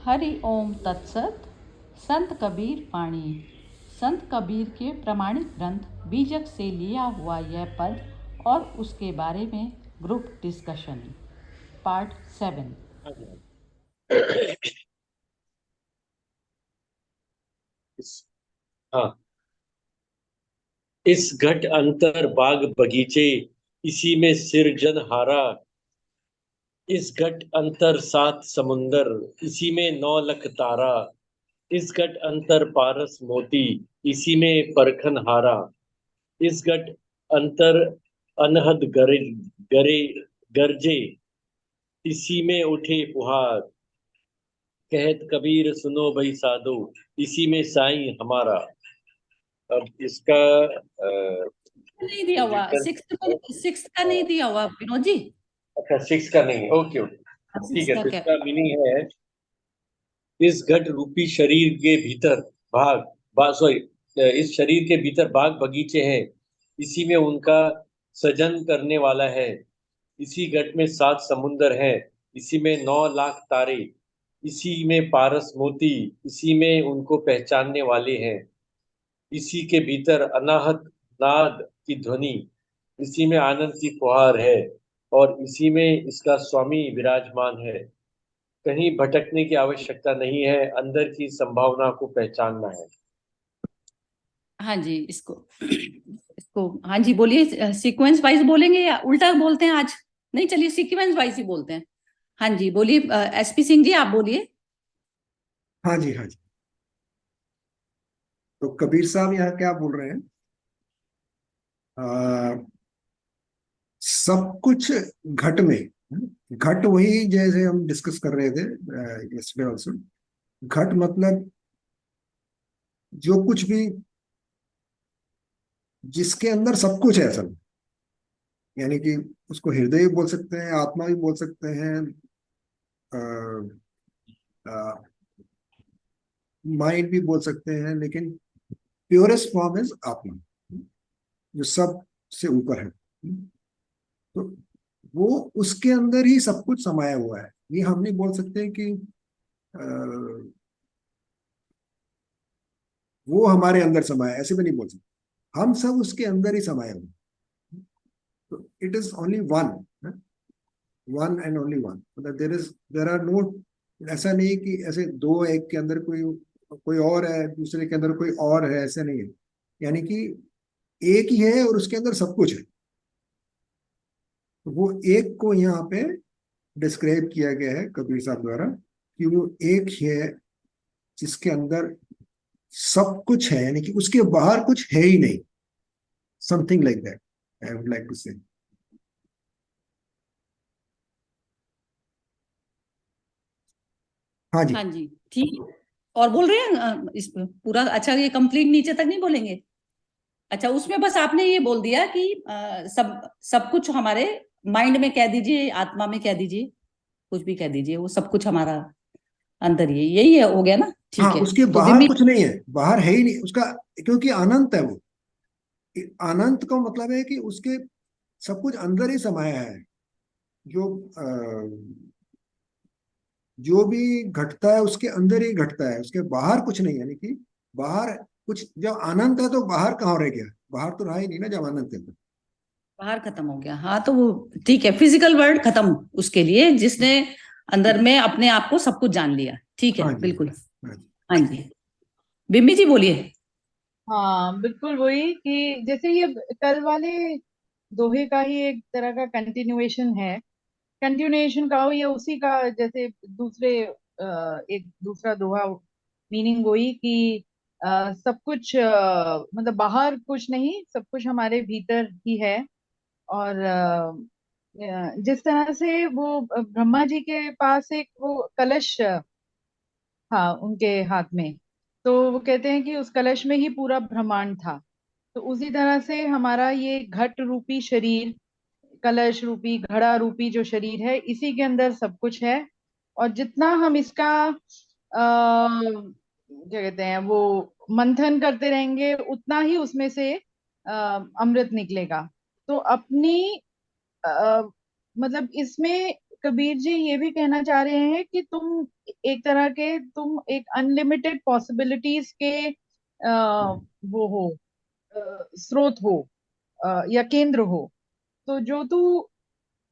हरि ओम तत्सत। संत कबीर वाणी। संत कबीर के प्रमाणिक ग्रंथ बीजक से लिया हुआ यह पद और उसके बारे में ग्रुप डिस्कशन पार्ट 7। हाँ, इस घट अंतर बाग बगीचे, इसी में सिरजन हारा। इस घट अंतर सात समुंदर, इसी में 9 लख तारा। इस घट अंतर पारस मोती, इसी में परखन हारा। इस घट अंतर अनहद गरे गरजे, इसी में उठे पुहार। कहत कबीर सुनो भाई साधो, इसी में साईं हमारा। अब इसका नहीं दिया हुआ, सिक्स का नहीं दिया हुआ विनोद जी। अच्छा, 6 का नहीं, ओके ओके, सिक्स ठीक है। का तो क्या? इसका मीनिंग है, इस घट रूपी शरीर के भीतर सॉरी, इस शरीर के भीतर बाग बगीचे हैं, इसी में उनका सजन करने वाला है। इसी घट में 7 समुंदर हैं, इसी में 9 लाख तारे। इसी में पारस मोती, इसी में उनको पहचानने वाले हैं। इसी के भीतर अनाहत नाद की ध्वनि, इसी में आनंद की फुहार है, और इसी में इसका स्वामी विराजमान है। कहीं भटकने की आवश्यकता नहीं है, अंदर की संभावना को पहचानना है। हाँ जी, इसको हाँ जी बोलिए। सीक्वेंस वाइज बोलेंगे या उल्टा बोलते हैं आज? नहीं, चलिए सीक्वेंस वाइज ही बोलते हैं। हाँ जी बोलिए, एसपी सिंह जी आप बोलिए। हाँ जी, हाँ जी। तो कबीर साहब यहाँ क्या बोल रहे हैं? आ, सब कुछ घट में। घट वही जैसे हम डिस्कस कर रहे थे यस्टरडे ऑल्सो। घट मतलब जो कुछ भी जिसके अंदर सब कुछ है असल। यानी कि उसको हृदय भी बोल सकते हैं, आत्मा भी बोल सकते हैं, माइंड भी बोल सकते हैं, लेकिन प्योरेस्ट फॉर्म इज आत्मा, जो सब से ऊपर है। तो वो उसके अंदर ही सब कुछ समाया हुआ है। ये हम नहीं बोल सकते कि अ, वो हमारे अंदर समाया, ऐसे भी नहीं बोल सकते। हम सब उसके अंदर ही समाये हुए हैं। तो it is only one, one and only one. मतलब देर आर नो, ऐसा नहीं कि ऐसे दो, एक के अंदर कोई कोई और है, दूसरे के अंदर कोई और है, ऐसा नहीं है। यानी कि एक ही है और उसके अंदर सब कुछ है। तो वो एक को यहाँ पे डिस्क्राइब किया गया है कबीर साहब द्वारा, कि वो एक ही है जिसके अंदर सब कुछ है, यानी कि उसके बाहर कुछ है ही नहीं। Something like that I would like to say. हाँ जी। हाँ जी ठीक। और बोल रहे हैं इस पे पूरा अच्छा, ये कंप्लीट नीचे तक नहीं बोलेंगे? अच्छा, उसमें बस आपने ये बोल दिया कि सब सब कुछ हमारे माइंड में कह दीजिए, आत्मा में कह दीजिए, कुछ भी कह दीजिए, वो सब कुछ हमारा अंदर ही है, यही है, हो गया ना? हाँ, ठीक है। उसके तो बाहर बिम्बी। कुछ नहीं है, बाहर है ही नहीं उसका, क्योंकि अनंत है वो। अनंत का मतलब है कि उसके सब कुछ अंदर ही समाया है। जो जो भी घटता है उसके अंदर ही घटता है, उसके बाहर कुछ नहीं। यानी कि बाहर कुछ, जब अनंत है तो बाहर कहाँ रह गया? बाहर तो रहा ही नहीं ना जब अनंत है तो। बाहर खत्म हो गया, हाँ तो वो ठीक है, फिजिकल वर्ल्ड खत्म उसके लिए जिसने अंदर में अपने आप को सब कुछ जान लिया। ठीक हाँ है, जी, बिल्कुल। हाँ जी। हाँ जी, बिम्बी जी बोलिए। हाँ बिल्कुल वही कि जैसे ये कल वाले दोहे का ही एक तरह का कंटिन्यूएशन है। कंटिन्यूएशन का हो या उसी का, जैसे दूसरे एक दूसरा दोहा, मीनिंग वही कि सब कुछ मतलब बाहर कुछ नहीं, सब कुछ हमारे भीतर ही है। और जिस तरह से वो ब्रह्मा जी के पास एक वो कलश था उनके हाथ में, तो वो कहते हैं कि उस कलश में ही पूरा ब्रह्मांड था। तो उसी तरह से हमारा ये घट रूपी शरीर, कलश रूपी घड़ा रूपी जो शरीर है, इसी के अंदर सब कुछ है। और जितना हम इसका क्या कहते हैं वो मंथन करते रहेंगे, उतना ही उसमें से अमृत निकलेगा। तो अपनी मतलब इसमें कबीर जी ये भी कहना चाह रहे हैं कि तुम एक अनलिमिटेड पॉसिबिलिटीज के वो हो, स्रोत हो, या केंद्र हो। तो जो तू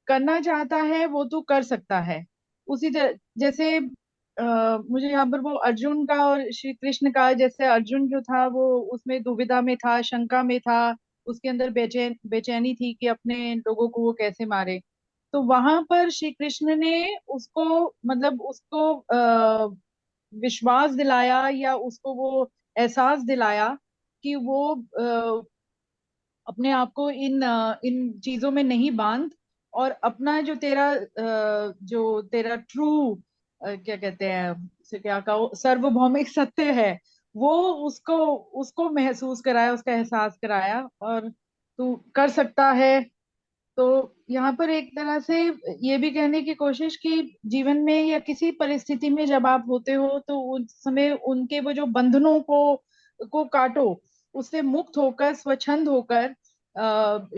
करना चाहता है वो तू कर सकता है। उसी तरह जैसे मुझे यहाँ पर वो अर्जुन का और श्री कृष्ण का, जैसे अर्जुन जो था वो उसमें दुविधा में था, शंका में था, उसके अंदर बेचैनी थी कि अपने लोगों को वो कैसे मारे। तो वहां पर श्री कृष्ण ने उसको, मतलब उसको विश्वास दिलाया, या उसको वो एहसास दिलाया कि वो अपने आप को इन चीजों में नहीं बांध, और अपना जो तेरा ट्रू, क्या कहते हैं उसे, क्या कहो, सार्वभौमिक सत्य है, वो उसको उसको महसूस कराया, उसका एहसास कराया, और तू कर सकता है। तो यहाँ पर एक तरह से ये भी कहने की कोशिश की, जीवन में या किसी परिस्थिति में जब आप होते हो तो उस समय उनके वो जो बंधनों को काटो, उससे मुक्त होकर, स्वच्छंद होकर,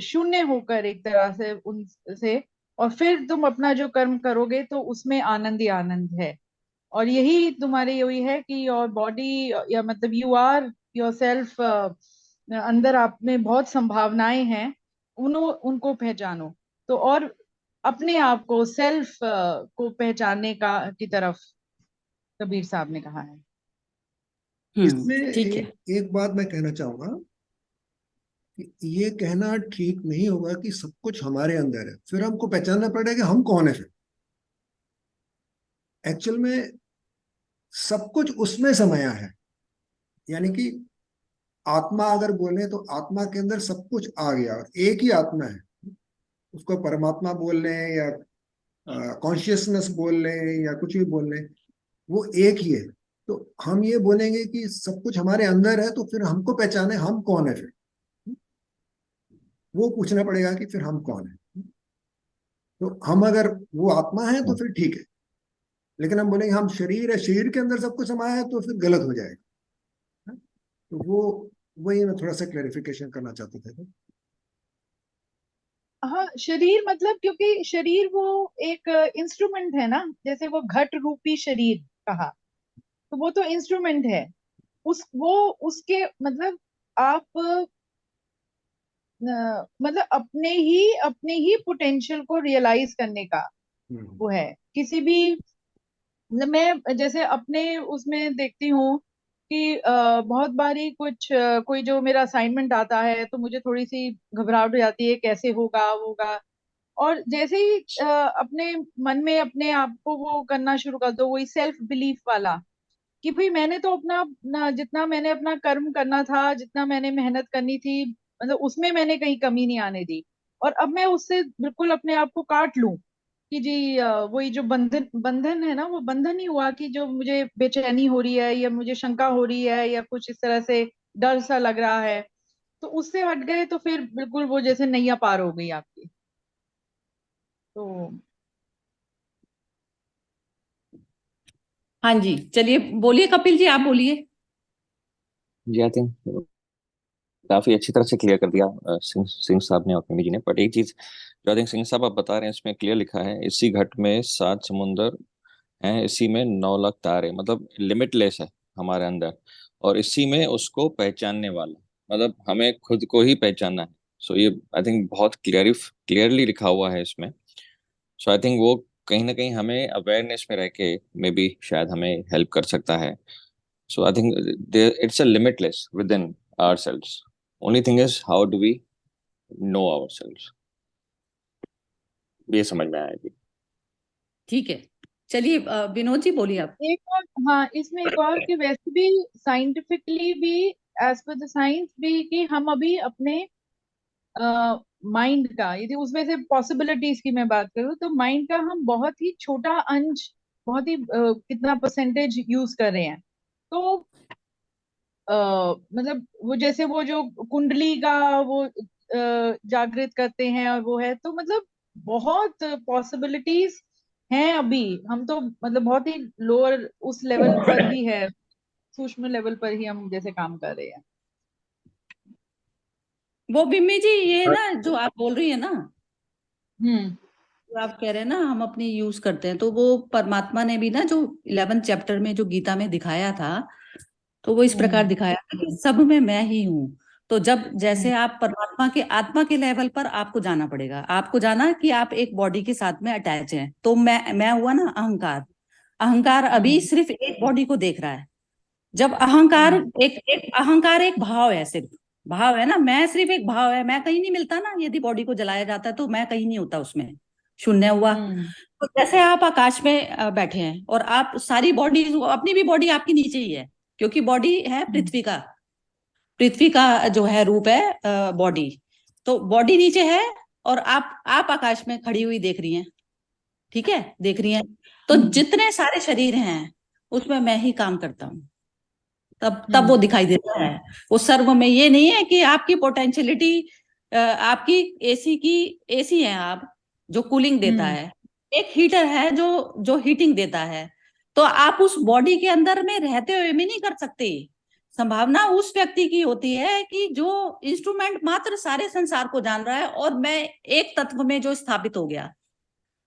शून्य होकर, एक तरह से उनसे, और फिर तुम अपना जो कर्म करोगे तो उसमें आनंद ही आनंद है। और यही तुम्हारी यही है कि योर बॉडी, या मतलब यू आर योर सेल्फ, अंदर आप में बहुत संभावनाएं हैं, उनको पहचानो। तो और अपने आप को, सेल्फ को पहचानने का की तरफ कबीर साहब ने कहा है। इसमें ठीक है। एक बात मैं कहना चाहूंगा कि ये कहना ठीक नहीं होगा कि सब कुछ हमारे अंदर है, फिर हमको पहचानना पड़ेगा कि हम कौन है फिर। एक्चुअल में सब कुछ उसमें समाया है, यानी कि आत्मा अगर बोले तो आत्मा के अंदर सब कुछ आ गया, और एक ही आत्मा है। उसको परमात्मा बोल लें या कॉन्शियसनेस बोल लें या कुछ भी बोल लें, वो एक ही है। तो हम ये बोलेंगे कि सब कुछ हमारे अंदर है, तो फिर हमको पहचाने हम कौन है फिर, वो पूछना पड़ेगा कि फिर हम कौन है। तो हम अगर वो आत्मा है तो फिर ठीक है, लेकिन हम बोलेंगे हम शरीर है, शरीर के अंदर सब कुछ समाया है, तो फिर गलत हो जाएगा। तो वो वही मैं थोड़ा सा क्लेरिफिकेशन करना चाहते थे। हाँ, शरीर मतलब, क्योंकि शरीर वो एक इंस्ट्रूमेंट है ना, जैसे वो घट रूपी शरीर कहा, तो वो तो इंस्ट्रूमेंट है। उसके मतलब आप मतलब अपने ही पोटेंशियल को रियलाइज करने का हम्म। वो है। किसी भी, मतलब मैं जैसे अपने उसमें देखती हूँ कि बहुत बारी कोई जो मेरा असाइनमेंट आता है तो मुझे थोड़ी सी घबराहट हो जाती है, कैसे होगा होगा। और जैसे ही अपने मन में अपने आप को वो करना शुरू कर दो, वही सेल्फ बिलीफ वाला, कि भाई मैंने तो जितना मैंने अपना कर्म करना था, जितना मैंने मेहनत करनी थी, मतलब उसमें मैंने कहीं कमी नहीं आने दी, और अब मैं उससे बिल्कुल अपने आप को काट लूं कि जी वही जो बंधन बंधन है ना, वो बंधन ही हुआ कि जो मुझे बेचैनी हो रही है, या मुझे शंका हो रही है, या कुछ इस तरह से डर सा लग रहा है, तो उससे हट गए तो फिर बिल्कुल वो जैसे नैया पार हो गई आपकी। तो हाँ जी, चलिए बोलिए कपिल जी, आप बोलिए। जी आई थिंक काफी अच्छी तरह से क्लियर कर दिया सिंह सिंह साहब ने और मिमी जी ने। बट एक चीज जो आई थिंक सिंह साहब आप बता रहे हैं इसमें क्लियर लिखा है, इसी घट में 7 समुंदर हैं, इसी में 9 लाख तारे, मतलब लिमिटलेस है हमारे अंदर, और इसी में उसको पहचानने वाला, मतलब हमें खुद को ही पहचानना है। सो ये आई थिंक बहुत क्लियरली लिखा हुआ है इसमें। सो आई थिंक वो कहीं ना कहीं हमें अवेयरनेस में रह के मे बी शायद हमें हेल्प कर सकता है। So I think it's a limitless within ourselves. Only thing is how do we know ourselves? ये समझ में आया जी। ठीक है, चलिए विनोद जी बोलिए आप। एक और, हाँ, इसमें एक और कि वैसे भी साइंटिफिकली भी, एज पर द साइंस भी, कि हम अभी अपने माइंड का, यदि उसमें से पॉसिबिलिटीज की मैं बात करूँ, तो माइंड का हम बहुत ही छोटा अंश, बहुत ही कितना परसेंटेज यूज कर रहे हैं। तो मतलब वो जैसे वो जो कुंडली का वो जागृत करते हैं, और वो है, तो मतलब बहुत पॉसिबिलिटीज हैं अभी। हम तो मतलब बहुत ही लोअर उस लेवल पर ही है, सूक्ष्म लेवल पर ही हम जैसे काम कर रहे हैं। वो बिम्मी जी, ये ना जो आप बोल रही है ना, हम्म। जो आप कह रहे हैं ना हम अपनी यूज करते हैं, तो वो परमात्मा ने भी ना जो 11th चैप्टर में जो गीता में दिखाया था, तो वो इस प्रकार दिखाया था कि सब में मैं ही हूँ। तो जब जैसे आप परमात्मा के आत्मा के लेवल पर आपको जाना पड़ेगा, आपको जाना कि आप एक बॉडी के साथ में अटैच हैं। तो मैं हुआ ना अहंकार। अहंकार अभी सिर्फ एक बॉडी को देख रहा है। जब अहंकार एक अहंकार एक भाव है, सिर्फ भाव है ना, मैं सिर्फ एक भाव है, मैं कहीं नहीं मिलता ना। यदि बॉडी को जलाया जाता है तो मैं कहीं नहीं होता, उसमें शून्य हुआ। तो जैसे आप आकाश में बैठे हैं और आप सारी बॉडी, अपनी भी बॉडी आपकी नीचे ही है, क्योंकि बॉडी है पृथ्वी का जो है रूप है बॉडी। तो बॉडी नीचे है और आप आकाश में खड़ी हुई देख रही हैं, ठीक है, देख रही हैं। तो जितने सारे शरीर हैं उसमें मैं ही काम करता हूँ। तब वो दिखाई देता है। वो सर्व में ये नहीं है कि आपकी पोटेंशियलिटी, आपकी एसी है आप, जो कूलिंग देता है, एक हीटर है जो हीटिंग देता है। तो आप उस बॉडी के अंदर में रहते हुए भी नहीं कर सकते। संभावना उस व्यक्ति की होती है कि जो इंस्ट्रूमेंट मात्र सारे संसार को जान रहा है, और मैं एक तत्व में जो स्थापित हो गया,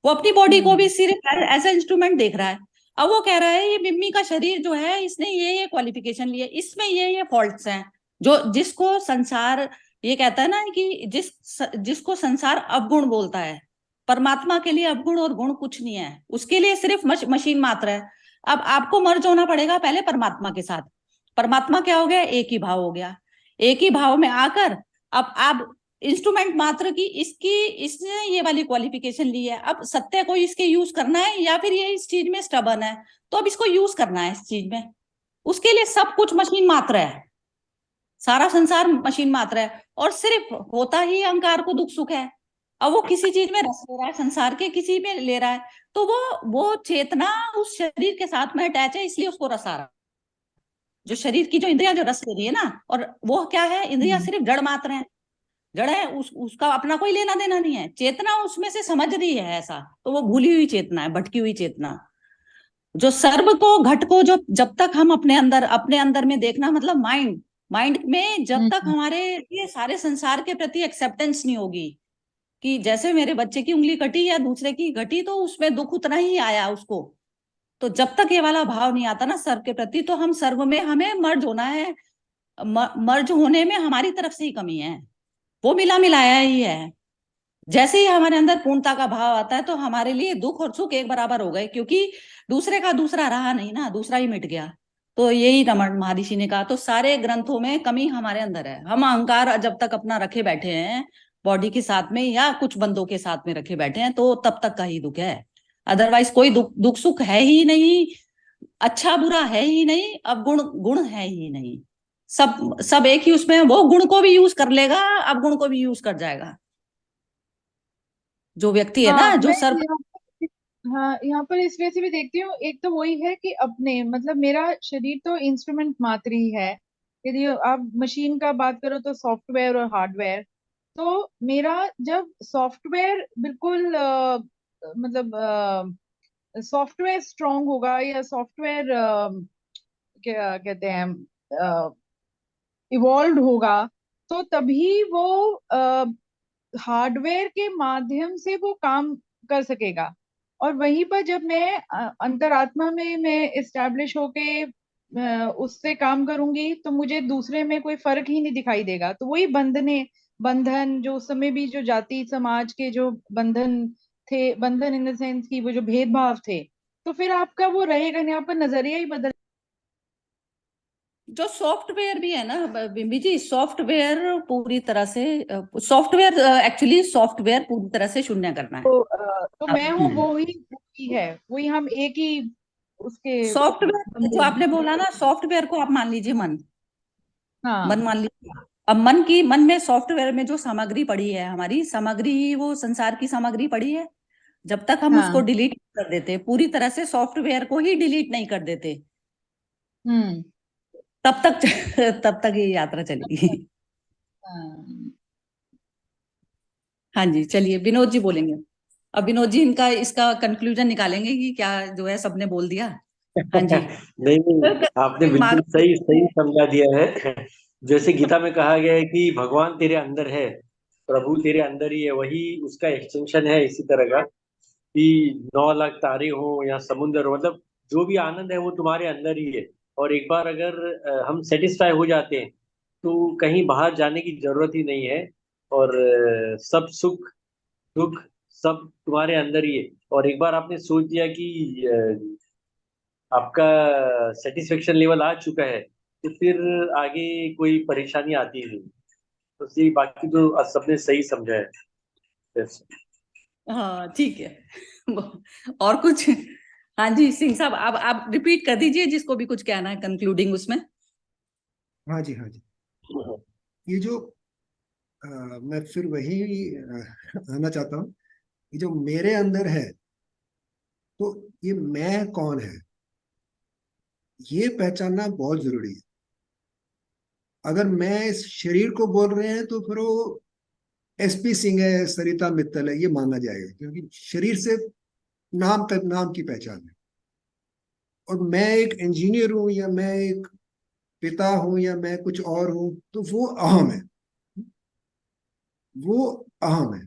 वो अपनी बॉडी को भी सिर्फ एज ए इंस्ट्रूमेंट देख रहा है। अब वो कह रहा है ये मिम्मी का शरीर जो है, इसने ये क्वालिफिकेशन लिए, इसमें ये फॉल्ट्स हैं, जो जिसको संसार ये कहता है ना कि जिसको संसार अवगुण बोलता है। परमात्मा के लिए अवगुण और गुण कुछ नहीं है, उसके लिए सिर्फ मशीन मात्र है। अब आपको मर्ज होना पड़ेगा पहले परमात्मा के साथ। परमात्मा क्या हो गया? एक ही भाव हो गया। एक ही भाव में आकर अब आप इंस्ट्रूमेंट मात्र की इसने ये वाली क्वालिफिकेशन ली है। अब सत्य को इसके यूज करना है, या फिर ये इस चीज में स्टबर्न है, तो अब इसको यूज करना है इस चीज में। उसके लिए सब कुछ मशीन मात्र है, सारा संसार मशीन मात्र है, और सिर्फ होता ही अहंकार को दुख सुख है। अब वो किसी चीज में रस ले रहा है, संसार के किसी में ले रहा है, तो वो चेतना उस शरीर के साथ में अटैच है, इसलिए उसको रस आ रहा है। जो शरीर की जो इंद्रियां जो रस ले रही है ना, और वो क्या है, इंद्रियां सिर्फ जड़ मात्र है, जड़ है, उसका अपना कोई लेना देना नहीं है। चेतना उसमें से समझ रही है ऐसा, तो वो भूली हुई चेतना है, भटकी हुई चेतना। जो सर्व को घट को जो जब तक हम अपने अंदर में देखना, मतलब माइंड में जब तक हमारे ये सारे संसार के प्रति एक्सेप्टेंस नहीं होगी, कि जैसे मेरे बच्चे की उंगली कटी या दूसरे की घटी, तो उसमें दुख उतना ही आया उसको। तो जब तक ये वाला भाव नहीं आता ना सर्व के प्रति, तो हम सर्व में हमें मर्ज होना है। मर्ज होने में हमारी तरफ से ही कमी है, वो मिला मिलाया ही है। जैसे ही हमारे अंदर पूर्णता का भाव आता है, तो हमारे लिए दुख और सुख एक बराबर हो गए, क्योंकि दूसरे का दूसरा रहा नहीं ना, दूसरा ही मिट गया। तो यही रमन महर्षि ने कहा। तो सारे ग्रंथों में कमी हमारे अंदर है। हम अहंकार जब तक अपना रखे बैठे हैं बॉडी के साथ में, या कुछ बंदों के साथ में रखे बैठे हैं, तो तब तक का ही दुख है। अदरवाइज कोई दुख सुख है ही नहीं, अच्छा बुरा है ही नहीं, अब गुण है ही नहीं। सब एक ही उसमें, वो गुण को भी यूज कर लेगा, अब गुण को भी यूज कर जाएगा। जो व्यक्ति है ना, जो मैं सर्व यहाँ पर इस वजह से भी देखती हूँ। एक तो वही है कि अपने मतलब मेरा शरीर तो इंस्ट्रूमेंट मात्र ही है। यदि आप मशीन का बात करो तो सॉफ्टवेयर और हार्डवेयर। तो मेरा जब सॉफ्टवेयर बिल्कुल मतलब सॉफ्टवेयर स्ट्रांग होगा, या सॉफ्टवेयर क्या कहते हैं इवॉल्व होगा, तो तभी वो हार्डवेयर के माध्यम से वो काम कर सकेगा। और वहीं पर जब मैं अंतरात्मा में मैं इस्टेब्लिश होके उससे काम करूंगी, तो मुझे दूसरे में कोई फर्क ही नहीं दिखाई देगा। तो वही बंधन जो उस समय भी जो जाति समाज के जो बंधन थे, बंधन इन द सेंस की वो जो भेदभाव थे, तो फिर आपका वो रहेगा नहीं, आपका नजरिया ही बदल। जो सॉफ्टवेयर भी है ना बिम्बी जी, सॉफ्टवेयर पूरी तरह से एक्चुअली सॉफ्टवेयर पूरी तरह से शून्य करना है। तो मैं हूँ वो ही है, वही हम एक ही उसके सॉफ्टवेयर जो आपने बोला ना, सॉफ्टवेयर को आप मान लीजिए मन हाँ मान लीजिए। अब मन में सॉफ्टवेयर में जो सामग्री पड़ी है, हमारी सामग्री, वो संसार की सामग्री पड़ी है। जब तक हम उसको हाँ डिलीट कर देते, पूरी तरह से सॉफ्टवेयर को ही डिलीट नहीं कर देते, हम्म तब तक तब तक ये यात्रा चलेगी। हाँ। हाँ जी, चलिए विनोद जी बोलेंगे। अब विनोद जी इनका इसका कंक्लूजन निकालेंगे कि क्या जो है सबने बोल दिया। हाँ जी। नहीं नहीं, आपने बिल्कुल सही सही समझा दिया है। जैसे गीता में कहा गया है कि भगवान तेरे अंदर है, प्रभु तेरे अंदर ही है, वही उसका एक्सटेंशन है, इसी तरह का। कि 9 लाख तारे हो या समुंदर हो, मतलब जो भी आनंद है वो तुम्हारे अंदर ही है। और एक बार अगर हम सेटिस्फाई हो जाते हैं तो कहीं बाहर जाने की जरूरत ही नहीं है। और सब सुख दुख सब तुम्हारे अंदर ही है। और एक बार आपने सोच दिया कि आपका सेटिस्फेक्शन लेवल आ चुका है तो फिर आगे कोई परेशानी आती नहीं। तो ये बाकी तो सबने सही समझा है। Yes. हाँ ठीक है। और कुछ? हाँ जी सिंह साहब, आप रिपीट कर दीजिए जिसको भी कुछ कहना है कंक्लूडिंग उसमें। हाँ जी, हाँ जी। ये जो मैं फिर वही आना चाहता हूँ, ये जो मेरे अंदर है, तो ये मैं कौन है, ये पहचानना बहुत जरूरी है। अगर मैं इस शरीर को बोल रहे हैं तो फिर वो एसपी सिंह है, सरिता मित्तल है, ये माना जाएगा, क्योंकि शरीर से नाम की पहचान है। और मैं एक इंजीनियर हूं, या मैं एक पिता हूं, या मैं कुछ और हूं, तो वो अहम है, वो अहम है।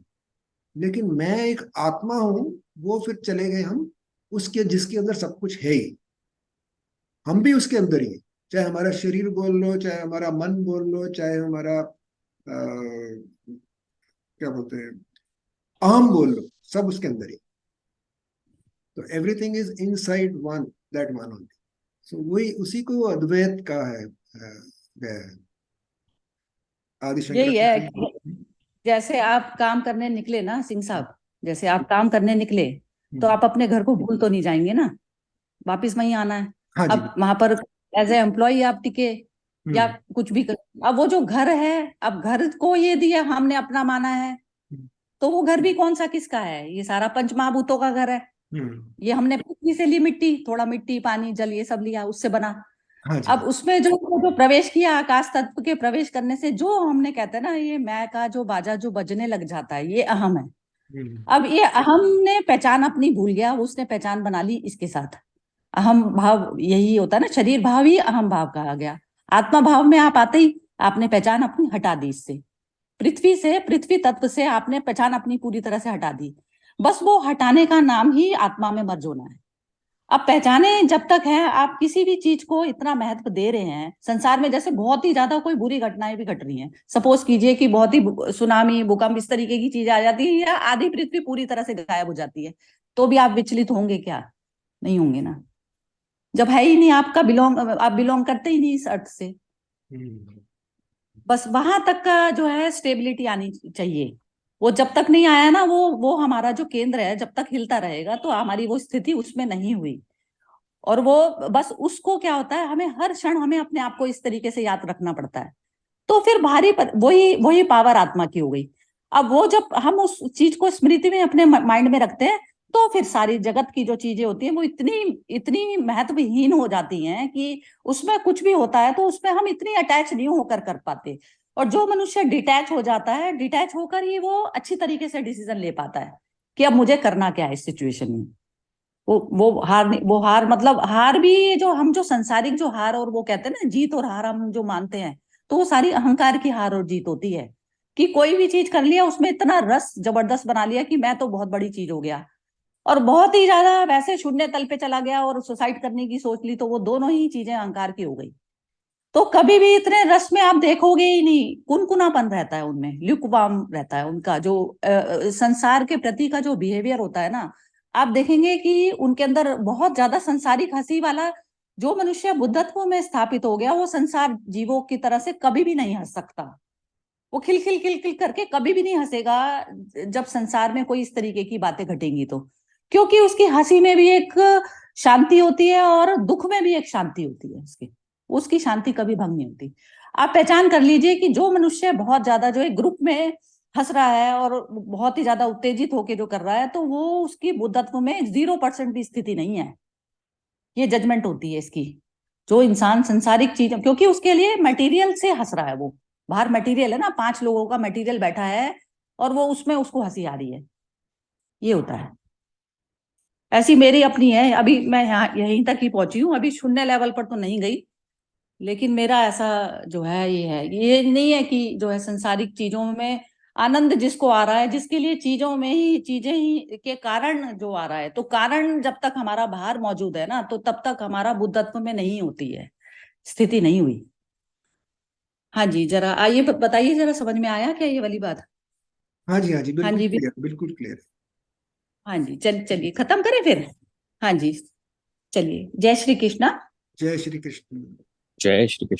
लेकिन मैं एक आत्मा हूं, वो फिर चले गए हम उसके, जिसके अंदर सब कुछ है ही। हम भी उसके अंदर ही हैं। चाहे हमारा शरीर बोल लो, चाहे हमारा मन बोल लो, चाहे हमारा क्या बोलते हैं, अहम बोल लो, सब उसके अंदर ही। तो everything is inside one, that one only. So वही, उसी को अद्वैत का है, गया है आदि यही है शंकराचार्य। कि जैसे आप काम करने निकले ना सिंह साहब, जैसे आप काम करने निकले तो आप अपने घर को भूल तो नहीं जाएंगे ना, वापिस वहीं आना है। हाँ जी। अब वहां पर एज ए एम्प्लॉय आप टिके या हम्म। कुछ भी कर, अब वो जो घर है, अब घर को ये दिया हमने अपना माना है, तो वो घर भी कौन सा किसका है? ये सारा पंच महाभूतों का घर है। हम्म। ये हमने पृथ्वी से ली मिट्टी, थोड़ा मिट्टी पानी जल ये सब लिया, उससे बना। हाँ जी। अब उसमें जो प्रवेश किया, आकाश तत्व के प्रवेश करने से जो हमने कहते हैं ना, ये मैं का जो बाजा जो बजने लग जाता है, ये अहम है। हम्म। अब ये अहम ने पहचान अपनी भूल गया, उसने पहचान बना ली इसके साथ। अहम भाव यही होता है ना, शरीर भाव ही अहम भाव कहा गया। आत्मा भाव में आप आते ही आपने पहचान अपनी हटा दी इससे, पृथ्वी से, पृथ्वी तत्व से आपने पहचान अपनी पूरी तरह से हटा दी। बस वो हटाने का नाम ही आत्मा में मर्ज होना है। अब पहचाने जब तक है, आप किसी भी चीज को इतना महत्व दे रहे हैं संसार में, जैसे बहुत ही ज्यादा कोई बुरी घटनाएं भी घट रही हैं, सपोज कीजिए कि बहुत ही सुनामी भूकंप इस तरीके की चीजें आ जाती है, या आधी पृथ्वी पूरी तरह से गायब हो जाती है, तो भी आप विचलित होंगे क्या? नहीं होंगे ना, जब है ही नहीं आपका बिलोंग, आप बिलोंग करते ही नहीं इस अर्थ से। हम्म। बस वहां तक का जो है स्टेबिलिटी आनी चाहिए। वो जब तक नहीं आया ना, वो हमारा जो केंद्र है जब तक हिलता रहेगा, तो हमारी वो स्थिति उसमें नहीं हुई। और वो बस उसको क्या होता है, हमें हर क्षण हमें अपने आप को इस तरीके से याद रखना पड़ता है। तो फिर वही वही पावर आत्मा की हो गई। अब वो जब हम उस चीज को स्मृति में अपने माइंड में रखते हैं, तो फिर सारी जगत की जो चीजें होती हैं वो इतनी इतनी महत्वहीन हो जाती हैं कि उसमें कुछ भी होता है तो उसमें हम इतनी अटैच नहीं होकर कर पाते। और जो मनुष्य डिटैच हो जाता है, डिटैच होकर ही वो अच्छी तरीके से डिसीजन ले पाता है कि अब मुझे करना क्या है इस सिचुएशन में। वो हार मतलब हार भी, जो हम जो सांसारिक जो हार और वो कहते हैं ना जीत और हार हम जो मानते हैं, तो वो सारी अहंकार की हार और जीत होती है। कि कोई भी चीज कर लिया, उसमें इतना रस जबरदस्त बना लिया कि मैं तो बहुत बड़ी चीज हो गया, और बहुत ही ज्यादा वैसे शून्य तल पे चला गया और सुसाइड करने की सोच ली, तो वो दोनों ही चीजें अहंकार की हो गई। तो कभी भी इतने रस में आप देखोगे ही नहीं, कुनकुनापन रहता है उनमें, ल्यूकवार्म रहता है उनका जो संसार के प्रति का जो बिहेवियर होता है ना। आप देखेंगे कि उनके अंदर बहुत ज्यादा संसारिक हंसी वाला, जो मनुष्य बुद्धत्व में स्थापित हो गया, वो संसार जीवों की तरह से कभी भी नहीं हंस सकता। वो खिल खिल करके कभी भी नहीं हंसेगा जब संसार में कोई इस तरीके की बातें घटेंगी तो, क्योंकि उसकी हंसी में भी एक शांति होती है और दुख में भी एक शांति होती है उसकी। उसकी शांति कभी भंग नहीं होती। आप पहचान कर लीजिए कि जो मनुष्य बहुत ज्यादा जो एक ग्रुप में हंस रहा है और बहुत ही ज्यादा उत्तेजित होकर जो कर रहा है, तो वो उसकी बुद्धत्व में 0% भी स्थिति नहीं है। ये जजमेंट होती है इसकी। जो इंसान संसारिक चीज, क्योंकि उसके लिए मटेरियल से हंस रहा है, वो बाहर मटेरियल है ना, 5 लोगों का मटेरियल बैठा है और वो उसमें उसको हंसी आ रही है, ये होता है। ऐसी मेरी अपनी है, अभी मैं यहाँ यहीं तक ही पहुंची हूँ, अभी शून्य लेवल पर तो नहीं गई, लेकिन मेरा ऐसा जो है, ये नहीं है कि जो है संसारिक चीजों में आनंद जिसको आ रहा है, जिसके लिए चीजों में ही, चीजें ही के कारण जो आ रहा है, तो कारण जब तक हमारा बाहर मौजूद है ना, तो तब तक हमारा बुद्धत्व में नहीं होती है, स्थिति नहीं हुई। हाँ जी, जरा आइए बताइए, जरा समझ में आया क्या ये वाली बात? हाँ जी, हाँ जी, हाँ बिल्कुल जी, क्लियर, बिल्कुल क्लियर। हाँ जी, चलिए खत्म करें फिर। हाँ जी, चलिए, जय श्री कृष्णा। जय श्री कृष्ण। जय श्री कृष्ण।